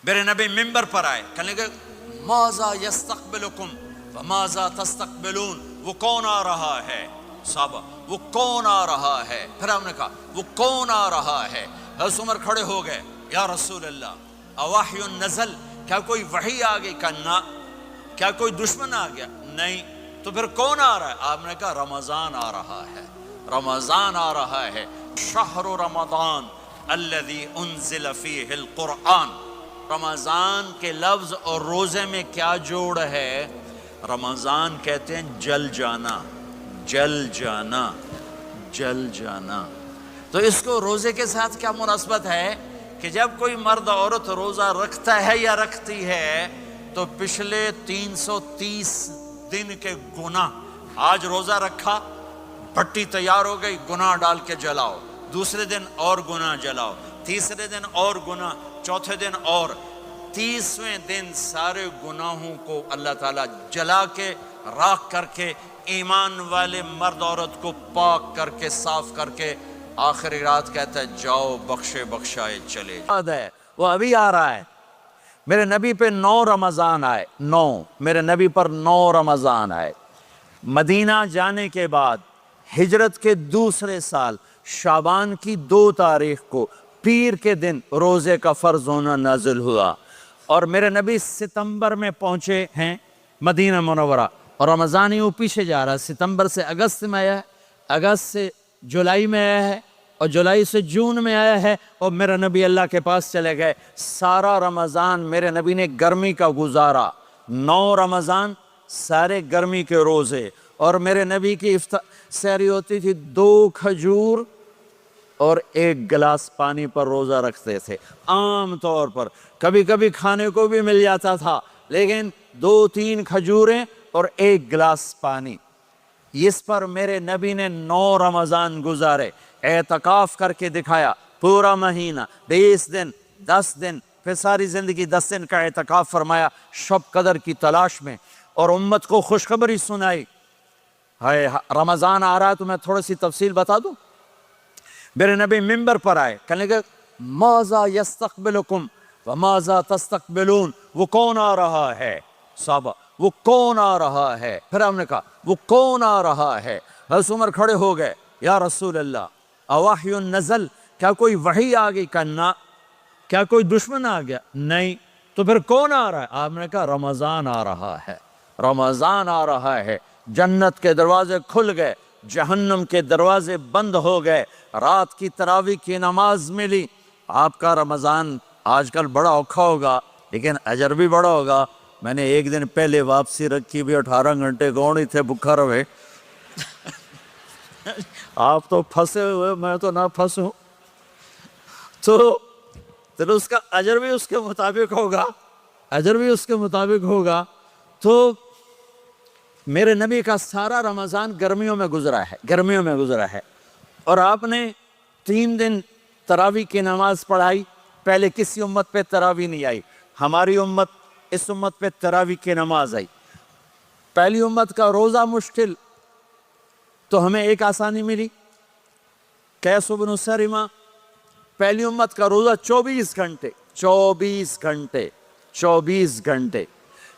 میرے نبی ممبر پر آئے، کہنے لگے ماذا یستقبلکم وماذا تستقبلون، وہ کون آ رہا ہے؟ صحابہ وہ کون آ رہا ہے؟ پھر ہم نے کہا وہ کون آ رہا ہے؟ حضرت عمر کھڑے ہو گئے، یا رسول اللہ اوحی نزل، کیا کوئی وحی آ گئی؟ کہا نہ۔ کیا کوئی دشمن آ گیا؟ نہیں۔ تو پھر کون آ رہا ہے؟ آپ نے کہا رمضان آ رہا ہے، رمضان آ رہا ہے۔ شہر رمضان الذی انزل فیہ القرآن، رمضان کے لفظ اور روزے میں کیا جوڑ ہے؟ رمضان کہتے ہیں جل جانا، جل جانا، جل جانا۔ تو اس کو روزے کے ساتھ کیا مناسبت ہے کہ جب کوئی مرد عورت روزہ رکھتا ہے یا رکھتی ہے تو پچھلے 330 دن کے گناہ، آج روزہ رکھا، بھٹی تیار ہو گئی، گناہ ڈال کے جلاؤ، دوسرے دن اور گناہ جلاؤ، تیسرے دن اور گناہ، چوتھے دن اور، 30ویں دن سارے گناہوں کو اللہ تعالیٰ جلا کے راکھ کر کے ایمان والے مرد عورت کو پاک کر کے صاف کر کے آخری رات کہتا ہے جاؤ بخشے بخشائے چلے جاؤ۔ وہ ابھی آ رہا ہے۔ میرے نبی پہ 9 رمضان آئے، 9، میرے نبی پر 9 رمضان آئے۔ مدینہ جانے کے بعد ہجرت کے دوسرے سال شعبان کی 2 تاریخ کو پیر کے دن روزے کا فرض ہونا نازل ہوا، اور میرے نبی ستمبر میں پہنچے ہیں مدینہ منورہ، اور رمضان ہی وہ پیچھے جا رہا ہے، ستمبر سے اگست میں آیا ہے، اگست سے جولائی میں آیا ہے، اور جولائی سے جون میں آیا ہے، اور میرے نبی اللہ کے پاس چلے گئے۔ سارا رمضان میرے نبی نے گرمی کا گزارا، 9 رمضان سارے گرمی کے روزے، اور میرے نبی کی سحری ہوتی تھی 2 کھجور اور 1 گلاس پانی پر روزہ رکھتے تھے عام طور پر، کبھی کبھی کھانے کو بھی مل جاتا تھا، لیکن 2-3 کھجوریں اور 1 گلاس پانی۔ اس پر میرے نبی نے 9 رمضان گزارے، اعتکاف کر کے دکھایا، پورا مہینہ، 20 دن، 10 دن، پھر ساری زندگی 10 دن کا اعتکاف فرمایا شب قدر کی تلاش میں، اور امت کو خوشخبری سنائی۔ رمضان آ رہا ہے تو میں تھوڑی سی تفصیل بتا دوں۔ میرے نبی ممبر پر آئے، کہنے لگے ماذا یستقبلکم وماذا تستقبلون، وہ کون آ رہا ہے؟ صحابہ وہ کون آ رہا ہے؟ پھر ہم نے کہا وہ کون آ رہا ہے؟ حضرت عمر کھڑے ہو گئے، یا رسول اللہ اوحی نزل، کیا کوئی وحی آ گئی؟ کہا نہ۔ کیا کوئی دشمن آ گیا؟ نہیں۔ تو پھر کون آ رہا ہے؟ آپ نے کہا رمضان آ رہا ہے، رمضان آ رہا ہے۔ جنت کے دروازے کھل گئے، جہنم کے دروازے بند ہو گئے، رات کی تراویح کی نماز ملی۔ آپ کا رمضان آج کل بڑا اوکھا ہوگا لیکن اجر بھی بڑا ہوگا۔ میں نے 1 دن پہلے واپسی رکھی بھی، 18 گھنٹے کون ہی تھے بھوکا رہے۔ آپ تو پھنسے ہوئے، میں تو نہ پھنسوں، تو اس کا اجر بھی اس کے مطابق ہوگا، اجر بھی اس کے مطابق ہوگا۔ تو میرے نبی کا سارا رمضان گرمیوں میں گزرا ہے، گرمیوں میں گزرا ہے، اور آپ نے 3 دن تراویح کی نماز پڑھائی۔ پہلے کسی امت پہ تراویح نہیں آئی، ہماری امت، اس امت پہ تراویح کی نماز آئی۔ پہلی امت کا روزہ مشکل، تو ہمیں ایک آسانی ملی، قیس بن سرمہ۔ پہلی امت کا روزہ 24 گھنٹے، 24 گھنٹے، 24 گھنٹے۔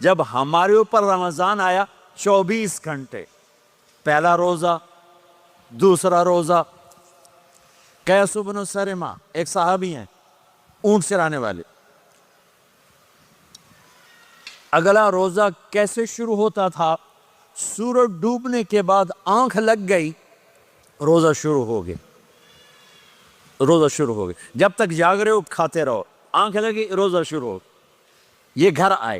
جب ہمارے اوپر رمضان آیا 24 گھنٹے، پہلا روزہ، دوسرا روزہ۔ قیس بن سرمہ ایک صحابی ہیں، اونٹ چرانے والے۔ اگلا روزہ کیسے شروع ہوتا تھا؟ سورج ڈوبنے کے بعد آنکھ لگ گئی، روزہ شروع ہو گیا، روزہ شروع ہو گیا۔ جب تک جاگ رہے ہو کھاتے رہو، آنکھ لگی روزہ شروع ہو گیا۔ یہ گھر آئے،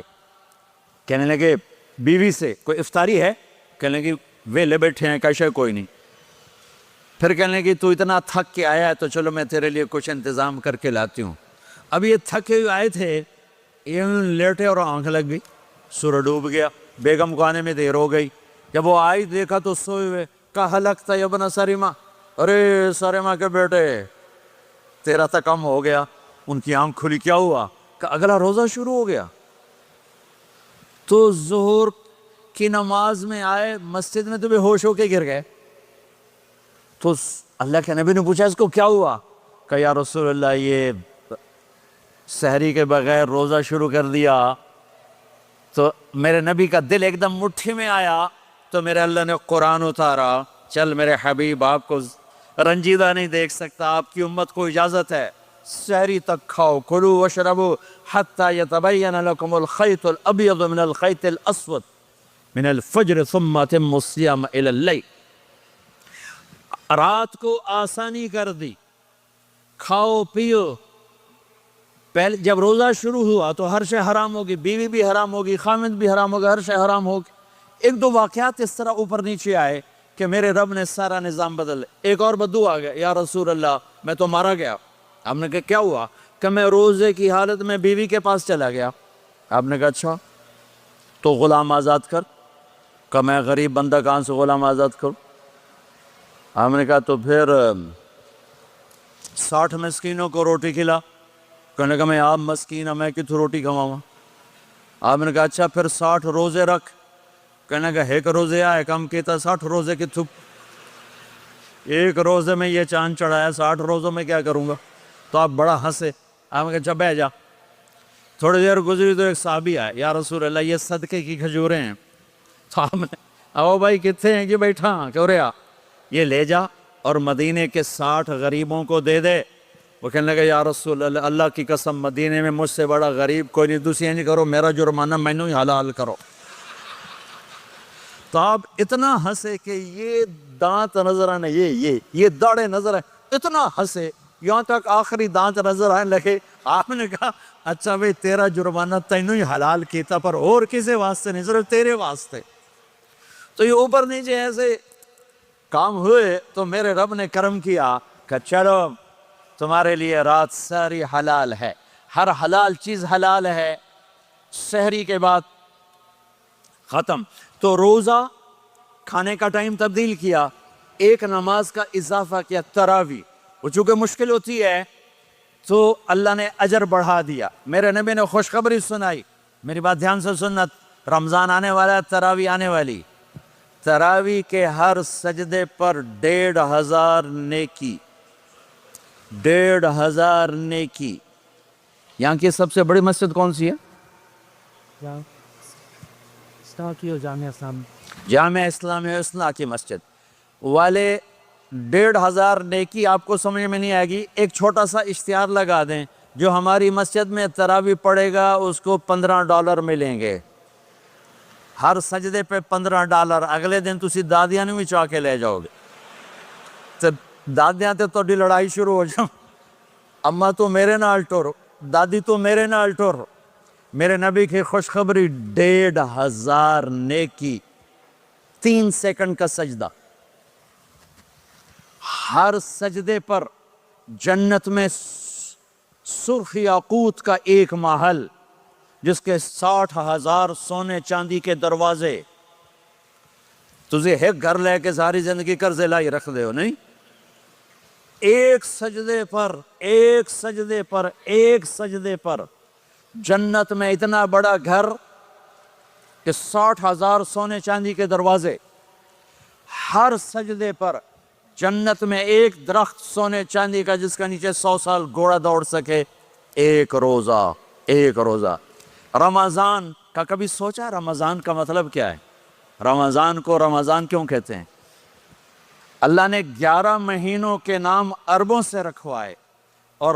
کہنے لگے بیوی سے کوئی افطاری ہے؟ کہنے لگے ویلے بیٹھے ہیں، کیسے کوئی نہیں۔ پھر کہنے لگے تو اتنا تھک کے آیا ہے تو چلو میں تیرے لیے کچھ انتظام کر کے لاتی ہوں۔ اب یہ تھکے ہوئے آئے تھے، یہ لیٹے اور آنکھ لگ گئی، سورج ڈوب گیا، بیگم کو آنے میں دیر ہو گئی۔ جب وہ آئی دیکھا تو سوئے ہوئے، کہا ہلکت یا ابن سرمہ، ارے سرمہ کے بیٹے تیرا تو کم ہو گیا۔ ان کی آنکھ کھلی، کیا ہوا؟ کہ اگلا روزہ شروع ہو گیا۔ تو ظہر کی نماز میں آئے، مسجد میں تو بے ہوش ہو کے گر گئے۔ تو اللہ کے نبی نے پوچھا اس کو کیا ہوا؟ کہ یا رسول اللہ یہ سحری کے بغیر روزہ شروع کر دیا تو میرے نبی کا دل ایک دم مٹھی میں آیا، تو میرے اللہ نے قرآن اتارا، چل میرے حبیب آپ کو رنجیدہ نہیں دیکھ سکتا، آپ کی امت کو اجازت ہے سحری تک کھاؤ، کلوا واشربوا حتی یتبین لکم الخیط الابیض من الخیط الاسود من الفجر ثم اتموا الصیام الی اللیل۔ رات کو آسانی کر دی، کھاؤ پیو۔ پہلے جب روزہ شروع ہوا تو ہر شے حرام ہوگی، بیوی بھی حرام ہوگی، خامد بھی حرام ہوگا، ہر شے حرام ہوگی۔ ایک دو واقعات اس طرح اوپر نیچے آئے کہ میرے رب نے سارا نظام بدل۔ ایک اور بدو آ گیا، یا رسول اللہ میں تو مارا گیا۔ آپ نے کہا کیا ہوا؟ کہ میں روزے کی حالت میں بیوی کے پاس چلا گیا۔ آپ نے کہا اچھا تو غلام آزاد کر۔ کہ میں غریب بندہ کہاں سے غلام آزاد کروں؟ آپ نے کہا تو پھر 60 مسکینوں کو روٹی کھلا۔ کہنے کا میں آپ مسکین میں کتوں روٹی کھواؤں؟ آپ نے کہا اچھا پھر 60 روزے رکھ۔ کہنے کا ایک روزے آئے کم کیتا 60 روزے کی تھپ، ایک روزے میں یہ چاند چڑھایا، 60 روزوں میں کیا کروں گا؟ تو آپ بڑا ہنسے۔ آپ نے کہا اچھا بیٹھ جا۔ تھوڑی دیر گزری تو ایک صحابی آئے، یا رسول اللہ یہ صدقے کی کھجوریں ہیں۔ تو آپ نے او بھائی کتنے ہیں کہ بیٹھا کیوں رہا؟ یہ لے جا اور مدینے کے 60 غریبوں کو دے دے۔ وہ کہنے لگا یا رسول اللہ اللہ کی قسم مدینے میں مجھ سے بڑا غریب کوئی نہیں، دوسری نہیں کرو، میرا جرمانہ میں ہی حلال کرو۔ تو آپ اتنا ہنسے کہ یہ دانت نظر آنے، یہ داڑھیں نظر آئے، اتنا ہنسے یہاں تک آخری دانت نظر آنے لگے۔ آپ نے کہا اچھا بھئی تیرا جرمانہ تینوں ہی حلال کیتا، پر اور کسی واسطے نہیں، صرف تیرے واسطے۔ تو یہ اوپر نیچے ایسے کام ہوئے تو میرے رب نے کرم کیا کہ چلو تمہارے لیے رات ساری حلال ہے، ہر حلال چیز حلال ہے۔ سحری کے بعد ختم۔ تو روزہ کھانے کا ٹائم تبدیل کیا، ایک نماز کا اضافہ کیا، تراویح۔ وہ چونکہ مشکل ہوتی ہے تو اللہ نے اجر بڑھا دیا۔ میرے نبی نے خوشخبری سنائی، میری بات دھیان سے سننا، رمضان آنے والا ہے، تراویح آنے والی۔ تراویح کے ہر سجدے پر 1500 نیکی، 1500 نیکی۔ یہاں کی سب سے بڑی مسجد کون سی ہے؟ جامعہ اسلامیہ اصلاح کی مسجد والے 1500 نیکی آپ کو سمجھ میں نہیں آئے گی۔ ایک چھوٹا سا اشتہار لگا دیں، جو ہماری مسجد میں تراویح پڑے گا اس کو $15 ملیں گے، ہر سجدے پہ $15۔ اگلے دن تسی دادیاں نہیں بھی چاہ کے لے جاؤ گے تو دادیاں تے توڑی لڑائی شروع ہو جاؤ، اماں تو میرے نال ٹور، دادی تو میرے نال ٹور۔ میرے نبی کی خوشخبری 1500 نیکی، 3 سیکنڈ کا سجدہ، ہر سجدے پر جنت میں سرخ یاقوت کا ایک محل جس کے 60,000 سونے چاندی کے دروازے۔ تجھے ایک گھر لے کے ساری زندگی قرضے لائی رکھ دے ہو نہیں، ایک سجدے پر ایک سجدے پر ایک سجدے پر جنت میں اتنا بڑا گھر کہ 60,000 سونے چاندی کے دروازے، ہر سجدے پر جنت میں ایک درخت سونے چاندی کا جس کا نیچے 100 سال گھوڑا دوڑ سکے، ایک روزہ، ایک روزہ۔ رمضان کا کبھی سوچا رمضان کا مطلب کیا ہے؟ رمضان کو رمضان کیوں کہتے ہیں؟ اللہ نے 11 مہینوں کے نام عربوں سے رکھوائے اور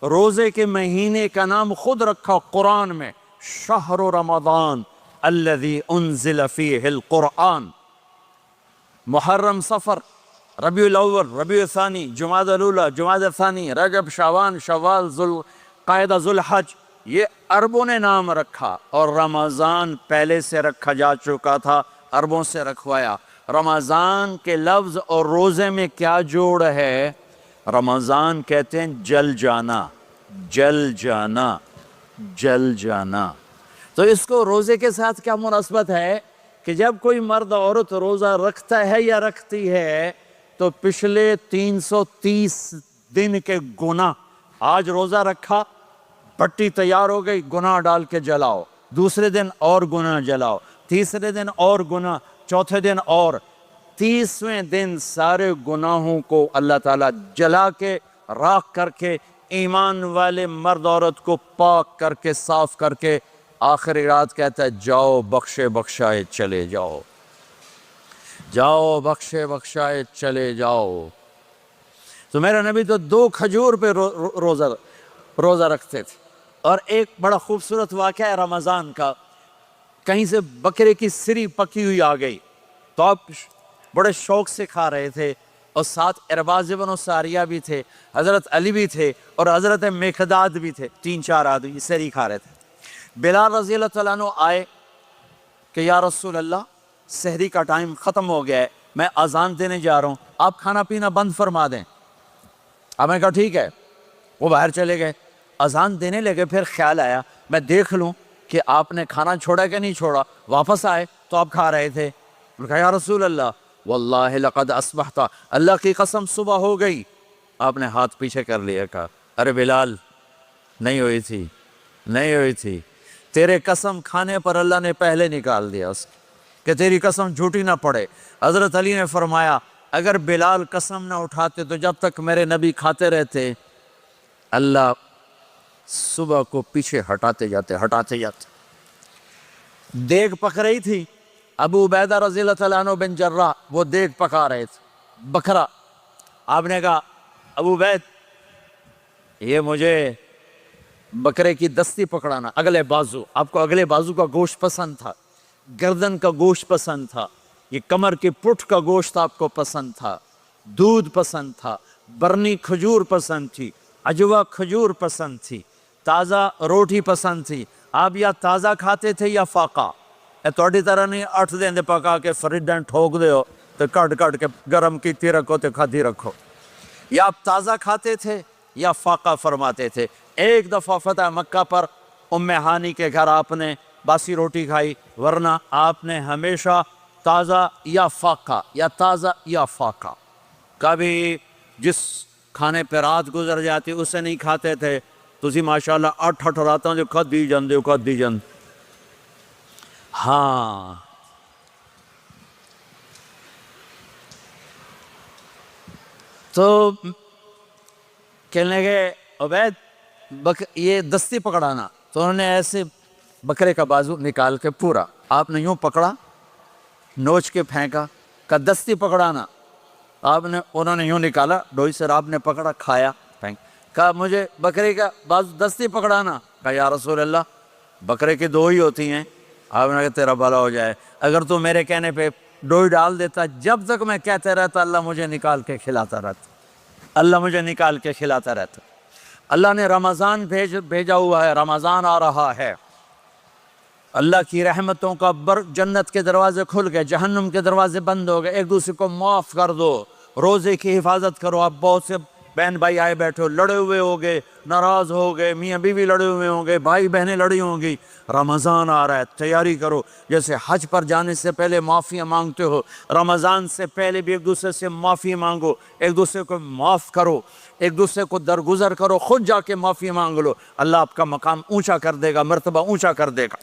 روزے کے مہینے کا نام خود رکھا قرآن میں، شہر رمضان الذی انزل فیہ القرآن۔ محرم، صفر، ربیع الاول، ربیع الثانی، جمادی الاولی، جمادی الثانی، رجب، شعبان، شوال، ذوالقعدہ، ذوالحج، یہ عربوں نے نام رکھا، اور رمضان پہلے سے رکھا جا چکا تھا، عربوں سے رکھوایا۔ رمضان کے لفظ اور روزے میں کیا جوڑ ہے؟ رمضان کہتے ہیں جل جانا، جل جانا، جل جانا۔ تو اس کو روزے کے ساتھ کیا مناسبت ہے کہ جب کوئی مرد عورت روزہ رکھتا ہے یا رکھتی ہے تو پچھلے 330 دن کے گناہ، آج روزہ رکھا، پٹی تیار ہو گئی، گناہ ڈال کے جلاؤ، دوسرے دن اور گناہ جلاؤ، تیسرے دن اور گناہ، چوتھے دن اور، 30ویں دن سارے گناہوں کو اللہ تعالیٰ جلا کے راکھ کر کے ایمان والے مرد عورت کو پاک کر کے صاف کر کے آخری رات کہتا ہے جاؤ بخشے بخشائے چلے جاؤ، جاؤ بخشے بخشائے چلے جاؤ۔ تو میرا نبی تو 2 کھجور پہ روزہ رکھتے تھے۔ اور ایک بڑا خوبصورت واقعہ ہے رمضان کا، کہیں سے بکرے کی سری پکی ہوئی آ گئی تو آپ بڑے شوق سے کھا رہے تھے، اور ساتھ ارباز بن ساریہ بھی تھے، حضرت علی بھی تھے اور حضرت مقداد بھی تھے، 3-4 آدمی سری کھا رہے تھے۔ بلال رضی اللہ تعالیٰ عنہ آئے کہ یا رسول اللہ سحری کا ٹائم ختم ہو گیا ہے، میں اذان دینے جا رہا ہوں، آپ کھانا پینا بند فرما دیں۔ اب میں کہا ٹھیک ہے، وہ باہر چلے گئے، اذان دینے لگے، پھر خیال آیا میں دیکھ لوں کہ آپ نے کھانا چھوڑا کہ نہیں چھوڑا، واپس آئے تو آپ کھا رہے تھے۔ میں کہا یا رسول اللہ واللہ لقد اصبحت، اللہ کی قسم صبح ہو گئی۔ آپ نے ہاتھ پیچھے کر لیا، کہا ارے بلال نہیں ہوئی تھی، نہیں ہوئی تھی، تیرے قسم کھانے پر اللہ نے پہلے نکال دیا اس کہ تیری قسم جھوٹی نہ پڑے۔ حضرت علی نے فرمایا اگر بلال قسم نہ اٹھاتے تو جب تک میرے نبی کھاتے رہتے اللہ صبح کو پیچھے ہٹاتے جاتے۔ دیگ پک رہی تھی، ابو عبیدہ رضی اللہ تعالیٰ عنہ بن جراح وہ دیگ پکا رہے تھے، بکرا۔ آپ نے کہا ابو عبید یہ مجھے بکرے کی دستی پکڑانا، اگلے بازو، آپ کو اگلے بازو کا گوشت پسند تھا، گردن کا گوشت پسند تھا، یہ کمر کی پٹھ کا گوشت آپ کو پسند تھا، دودھ پسند تھا، برنی کھجور پسند تھی، عجوہ کھجور پسند تھی، تازہ روٹی پسند تھی۔ آپ یا تازہ کھاتے تھے یا فاقہ، توڑی طرح نہیں 8 دن دے پکا کے فریڈن ٹھوک دے ہو تو کٹ کے گرم کیتی رکھو تو کھادی رکھو، یا آپ تازہ کھاتے تھے یا فاقہ فرماتے تھے۔ ایک دفعہ فتح مکہ پر ام ہانی کے گھر آپ نے باسی روٹی کھائی، ورنہ آپ نے ہمیشہ تازہ یا فاقہ یا تازہ یا فاقہ، کبھی جس کھانے پہ رات گزر جاتی اسے نہیں کھاتے تھے۔ تسی ماشاءاللہ 8 راتاں جو کھدی جاندے ہو کھدی جاندے۔ ہاں تو کہنے لگے عبید یہ دستی پکڑانا، تو انہوں نے ایسے بکرے کا بازو نکال کے پورا آپ نے یوں پکڑا، نوچ کے پھینکا، کہ دستی پکڑانا، انہوں نے یوں نکالا ڈوئی سے، آپ نے پکڑا کھایا پھینک، کہا مجھے بکرے کا بازو دستی پکڑانا، کہا یا رسول اللہ بکرے کی 2 ہی ہوتی ہیں۔ آپ نے کہا تیرا بھلا ہو جائے، اگر تو میرے کہنے پہ ڈوئی ڈال دیتا، جب تک میں کہتے رہتا اللہ مجھے نکال کے کھلاتا رہتا، اللہ مجھے نکال کے کھلاتا رہتا۔ اللہ نے رمضان بھیجا ہوا ہے، رمضان آ رہا ہے، اللہ کی رحمتوں کا جنت کے دروازے کھل گئے، جہنم کے دروازے بند ہو گئے، ایک دوسرے کو معاف کر دو، روزے کی حفاظت کرو۔ آپ بہت سے بہن بھائی آئے بیٹھے ہو، لڑے ہوئے ہو گئے، ناراض ہو گئے، میاں بیوی لڑے ہوئے ہوں گے، بھائی بہنیں لڑی ہوں گی، رمضان آ رہا ہے، تیاری کرو۔ جیسے حج پر جانے سے پہلے معافیاں مانگتے ہو، رمضان سے پہلے بھی ایک دوسرے سے معافی مانگو، ایک دوسرے کو معاف کرو، ایک دوسرے کو درگزر کرو، خود جا کے معافی مانگ لو، اللہ آپ کا مقام اونچا کر دے گا، مرتبہ اونچا کر دے گا۔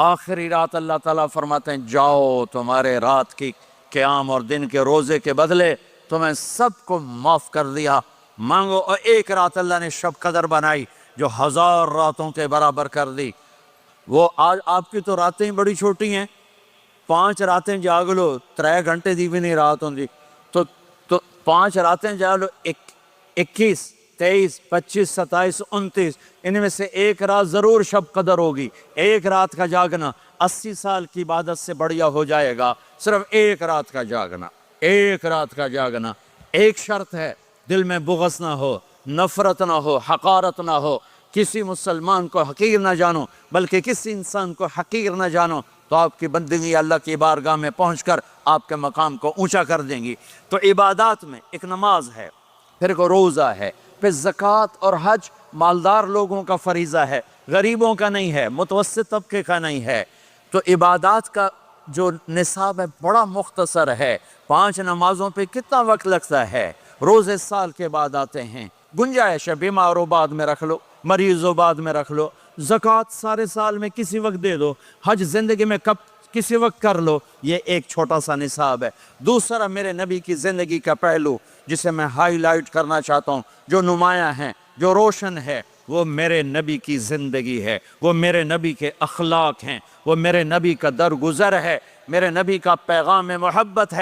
آخری رات اللہ تعالیٰ فرماتے ہیں جاؤ، تمہارے رات کی قیام اور دن کے روزے کے بدلے تمہیں سب کو معاف کر دیا، مانگو۔ اور ایک رات اللہ نے شب قدر بنائی جو 1000 راتوں کے برابر کر دی۔ وہ آج آپ کی تو راتیں بڑی چھوٹی ہیں، 5 راتیں جاگ لو، 3 گھنٹے دی بھی نہیں رات ہوں، تو 5 راتیں جاگ لو، 21 23 25 27 29، ان میں سے ایک رات ضرور شب قدر ہوگی۔ ایک رات کا جاگنا 80 سال کی عبادت سے بڑھیا ہو جائے گا، صرف ایک رات کا جاگنا، ایک رات کا جاگنا۔ ایک شرط ہے، دل میں بغض نہ ہو، نفرت نہ ہو، حقارت نہ ہو، کسی مسلمان کو حقیر نہ جانو، بلکہ کسی انسان کو حقیر نہ جانو، تو آپ کی بندگی اللہ کی بارگاہ میں پہنچ کر آپ کے مقام کو اونچا کر دیں گی۔ تو عبادات میں ایک نماز ہے، پھر ایک روزہ ہے، پھر زکوٰۃ اور حج مالدار لوگوں کا فریضہ ہے، غریبوں کا نہیں ہے، متوسط طبقے کا نہیں ہے۔ تو عبادات کا جو نصاب ہے بڑا مختصر ہے، 5 نمازوں پہ کتنا وقت لگتا ہے؟ روزے سال کے بعد آتے ہیں، گنجائش ہے، بیمار ہو بعد میں رکھ لو، مریض ہو بعد میں رکھ لو، زکوٰۃ سارے سال میں کسی وقت دے دو، حج زندگی میں کب کسی وقت کر لو. یہ ایک چھوٹا سا نصاب ہے. دوسرا میرے نبی کی زندگی کا پہلو جسے میں ہائی لائٹ کرنا چاہتا ہوں، جو نمایاں ہے، جو روشن ہے، وہ میرے نبی کی زندگی ہے، وہ میرے نبی کے اخلاق ہیں، وہ میرے نبی کا درگزر ہے، میرے نبی کا پیغام محبت ہے.